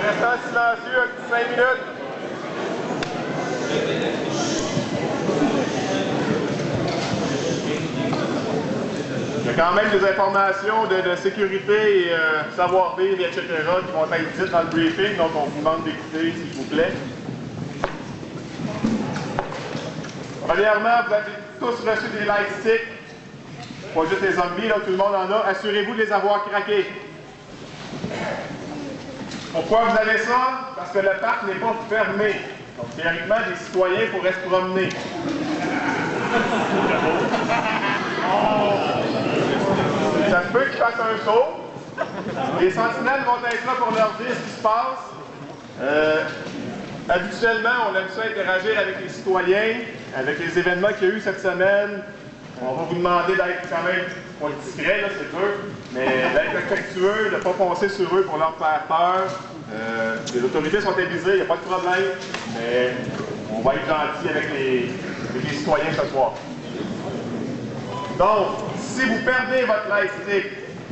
restant silencieux, 5 minutes. Il y a quand même des informations de sécurité et savoir-vivre, etc. qui vont être dites dans le briefing, donc on vous demande d'écouter, s'il vous plaît. Premièrement, vous avez tous reçu des light sticks. Pas juste les zombies, là, tout le monde en a. Assurez-vous de les avoir craqués. Pourquoi vous avez ça? Parce que le parc n'est pas fermé. Donc, théoriquement, les citoyens pourraient se promener. Ça se peut qu'ils fassent un saut. Les sentinelles vont être là pour leur dire ce qui se passe. Habituellement, on aime ça interagir avec les citoyens, avec les événements qu'il y a eu cette semaine. On va vous demander d'être quand même, pas discret, là, c'est dur, mais d'être respectueux, de ne pas foncer sur eux pour leur faire peur. Les autorités sont avisées, il n'y a pas de problème, mais on va être gentil avec les citoyens ce soir. Donc, si vous perdez votre light stick,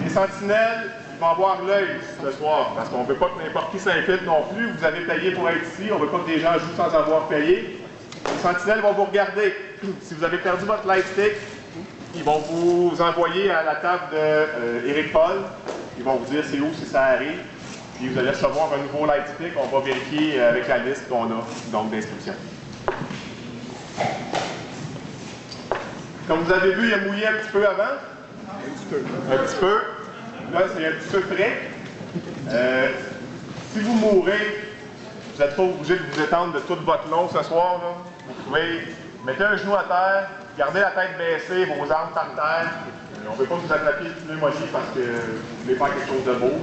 les sentinelles vont avoir l'œil ce soir, parce qu'on ne veut pas que n'importe qui s'infiltre non plus. Vous avez payé pour être ici, on ne veut pas que des gens jouent sans avoir payé. Les sentinelles vont vous regarder. Si vous avez perdu votre light stick, ils vont vous envoyer à la table d'Éric Paul. Ils vont vous dire c'est où si ça arrive. Puis vous allez recevoir un nouveau light stick. On va vérifier avec la liste qu'on a donc d'inscriptions. Comme vous avez vu, il a mouillé un petit peu avant. Un petit peu. Là, c'est un petit peu frais. Si vous mourrez, vous n'êtes pas obligé de vous étendre de tout votre long ce soir. Là. Vous pouvez mettre un genou à terre, garder la tête baissée, vos armes par terre. On ne veut pas vous attraper le pneumonie parce que vous voulez faire quelque chose de beau.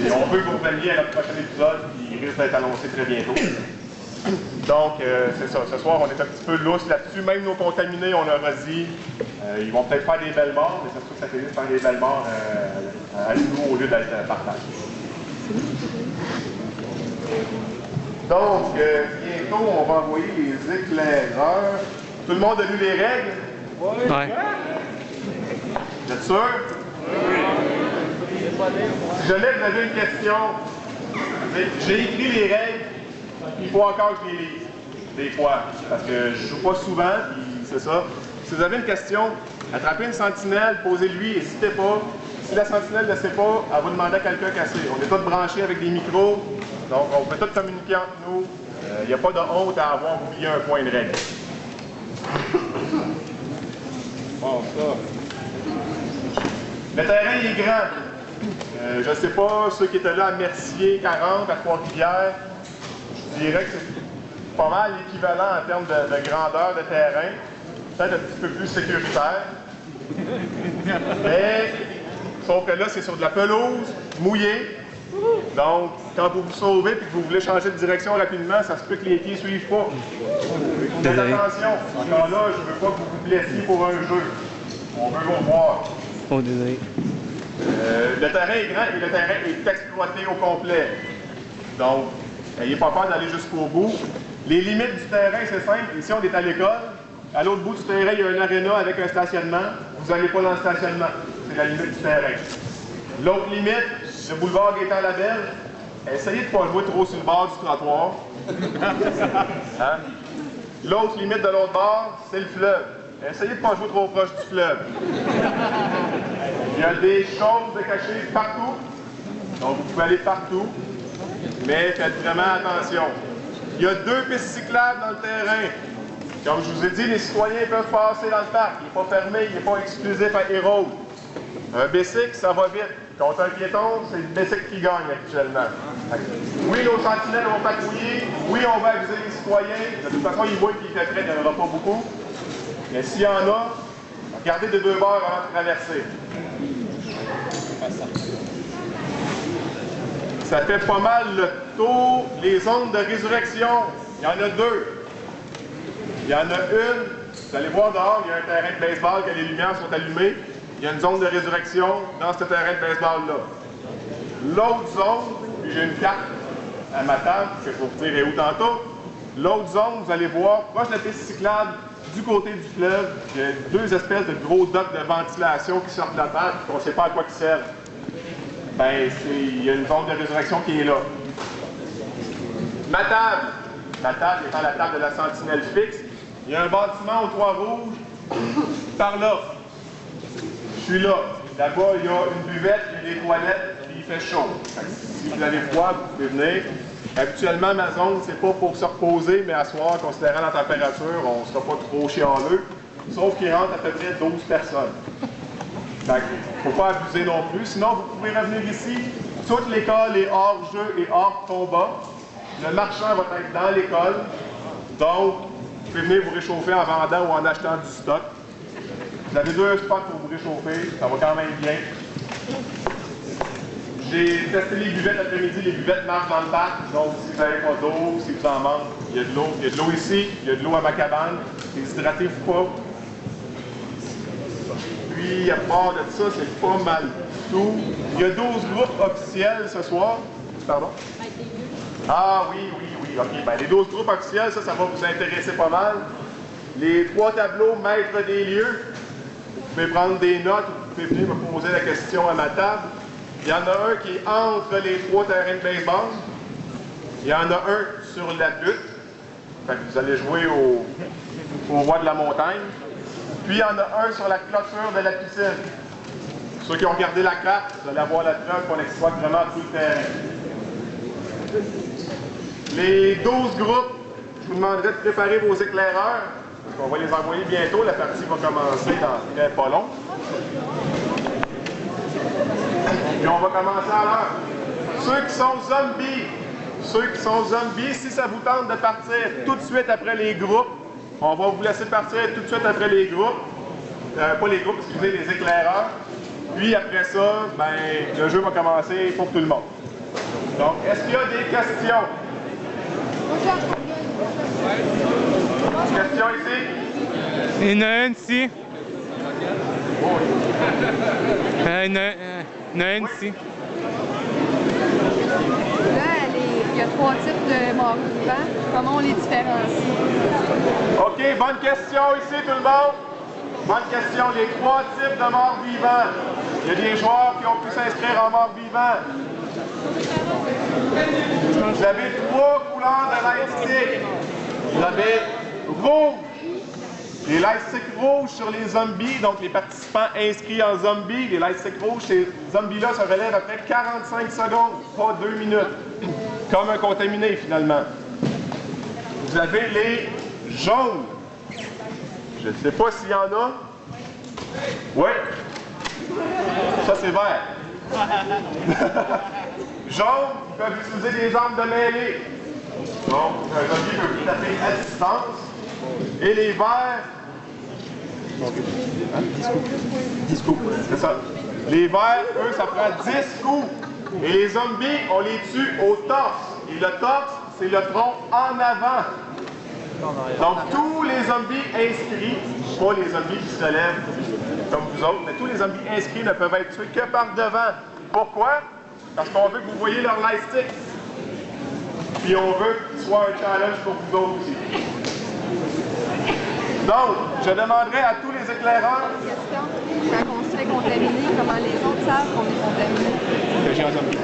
Et on veut que vous reveniez à notre prochain épisode qui risque d'être annoncé très bientôt. Donc, c'est ça. Ce soir, on est un petit peu lousse là-dessus. Même nos contaminés, on leur a dit, ils vont peut-être faire des belles morts, mais ça se trouve que ça fait juste faire des belles morts à nous au lieu d'être partagés. Donc, bientôt, on va envoyer les éclaireurs. Tout le monde a lu les règles? Oui. Ouais. Vous êtes sûr? Oui. Si jamais vous avez une question, j'ai écrit les règles. Il faut encore que je les lise, des fois, parce que je ne joue pas souvent, puis c'est ça. Si vous avez une question, attrapez une sentinelle, posez-lui, n'hésitez pas. Si la sentinelle ne sait pas, elle va demander à quelqu'un qui sait. On est tous branchés avec des micros, donc on peut tous communiquer entre nous. Il n'y a pas de honte à avoir oublié un point de règle. Bon, ça. Le terrain il est grand. Je ne sais pas, ceux qui étaient là à Mercier, 40, à Trois-Rivières, je dirais que c'est pas mal l'équivalent en termes de grandeur de terrain, peut-être un petit peu plus sécuritaire. Mais, sauf que là, c'est sur de la pelouse, mouillée. Donc, quand vous vous sauvez et que vous voulez changer de direction rapidement, ça se peut que les pieds ne suivent pas. Faites attention. Encore là, je ne veux pas que vous vous blessiez pour un jeu. On veut vous voir. Oh, désolé. Le terrain est grand et le terrain est exploité au complet. Donc, n'ayez pas peur d'aller jusqu'au bout. Les limites du terrain, c'est simple. Ici, on est à l'école. À l'autre bout du terrain, il y a un aréna avec un stationnement. Vous n'allez pas dans le stationnement. C'est la limite du terrain. L'autre limite, le boulevard Gaétan-Labelle. Essayez de ne pas jouer trop sur le bord du trottoir. Hein? L'autre limite de l'autre bord, c'est le fleuve. Essayez de ne pas jouer trop proche du fleuve. Il y a des choses de cachées partout. Donc, vous pouvez aller partout. Mais faites vraiment attention. Il y a 2 pistes cyclables dans le terrain. Comme je vous ai dit, les citoyens peuvent passer dans le parc. Il n'est pas fermé, il n'est pas exclusif à Hérault. Un bicycle, ça va vite. Contre un piéton, c'est le bicycle qui gagne actuellement. Oui, nos sentinelles vont patrouiller. Oui, on va aviser les citoyens. De toute façon, ils voient qu'il fait frais, il n'y en aura pas beaucoup. Mais s'il y en a, regardez de 2 bords avant de traverser. Ça fait pas mal le tour. Les zones de résurrection, il y en a 2. Il y en a une, vous allez voir dehors, il y a un terrain de baseball que les lumières sont allumées. Il y a une zone de résurrection dans ce terrain de baseball-là. L'autre zone, puis j'ai une carte à ma table, que je vais vous dire où tantôt. L'autre zone, vous allez voir, proche de la piste cyclable, du côté du fleuve, il y a 2 espèces de gros docks de ventilation qui sortent de la terre, on ne sait pas à quoi ils servent. Ben, il y a une zone de résurrection qui est là. Ma table. La table étant la table de la sentinelle fixe. Il y a un bâtiment aux toits rouges. Par là. Je suis là. Là-bas, il y a une buvette, il y a des toilettes, puis il fait chaud. Si vous avez froid, vous pouvez venir. Habituellement, ma zone, c'est pas pour se reposer, mais à soir, considérant la température, on ne sera pas trop chialeux. Sauf qu'il rentre à peu près 12 personnes. Il ne faut pas abuser non plus. Sinon, vous pouvez revenir ici. Toute l'école est hors jeu et hors combat. Le marchand va être dans l'école. Donc, vous pouvez venir vous réchauffer en vendant ou en achetant du stock. Vous avez 2 spots pour vous réchauffer. Ça va quand même bien. J'ai testé les buvettes l'après-midi. Les buvettes marchent dans le parc. Donc, si vous n'avez pas d'eau, si vous en manquez, il y a de l'eau. Il y a de l'eau ici. Il y a de l'eau à ma cabane. Déshydratez-vous pas. Puis, à part de ça, c'est pas mal tout. Il y a 12 groupes officiels ce soir. Pardon? Ah oui. OK. Ben, les 12 groupes officiels, ça va vous intéresser pas mal. Les 3 tableaux maîtres des lieux. Vous pouvez prendre des notes, vous pouvez venir me poser la question à ma table. Il y en a un qui est entre les 3 terrains de baseball. Il y en a un sur la butte. Fait que vous allez jouer au roi de la montagne. Puis il y en a un sur la clôture de la piscine. Ceux qui ont regardé la carte, vous allez avoir la preuve qu'on exploite vraiment tout le terrain. Les 12 groupes, je vous demanderai de préparer vos éclaireurs. Parce qu'on va les envoyer bientôt. La partie va commencer dans très pas long. Puis on va commencer à l'heure. Ceux qui sont zombies, si ça vous tente de partir tout de suite après les groupes, on va vous laisser partir tout de suite après les groupes. Pas les groupes, excusez, les éclaireurs. Puis après ça, ben, le jeu va commencer pour tout le monde. Donc, est-ce qu'il y a des questions? Question ici? Il y en a une ici. Il y en a une ici. Là, il y a 3 types de morts vivants. Comment on les différencie? OK, bonne question ici, tout le monde. Bonne question. Les 3 types de morts vivants. Il y a des joueurs qui ont pu s'inscrire en morts vivants. Vous avez 3 couleurs de lightstick. Vous avez rouge. Les lightsticks rouges sur les zombies, donc les participants inscrits en zombies. Les lightsticks rouges, ces zombies-là se relèvent après 45 secondes, pas 2 minutes. Comme un contaminé, finalement. Vous avez les jaunes. Je ne sais pas s'il y en a. Oui. Ça, c'est vert. Jaunes, ils peuvent utiliser des armes de mêlée. Donc, un zombie peut vous taper à distance. Et les verts... 10 coups. C'est ça. Les verts, eux, ça prend 10 coups. Et les zombies, on les tue au torse. Et le torse, c'est le tronc en avant. Donc, tous les zombies inscrits, pas les zombies qui se relèvent comme vous autres, mais tous les zombies inscrits ne peuvent être tués que par devant. Pourquoi? Parce qu'on veut que vous voyez leur lightstick. Puis on veut que ce soit un challenge pour vous autres aussi. Donc, je demanderai à tous les éclaireurs... Quand on se fait contaminer, comment les autres savent qu'on est contaminé? Que j'ai un zombie.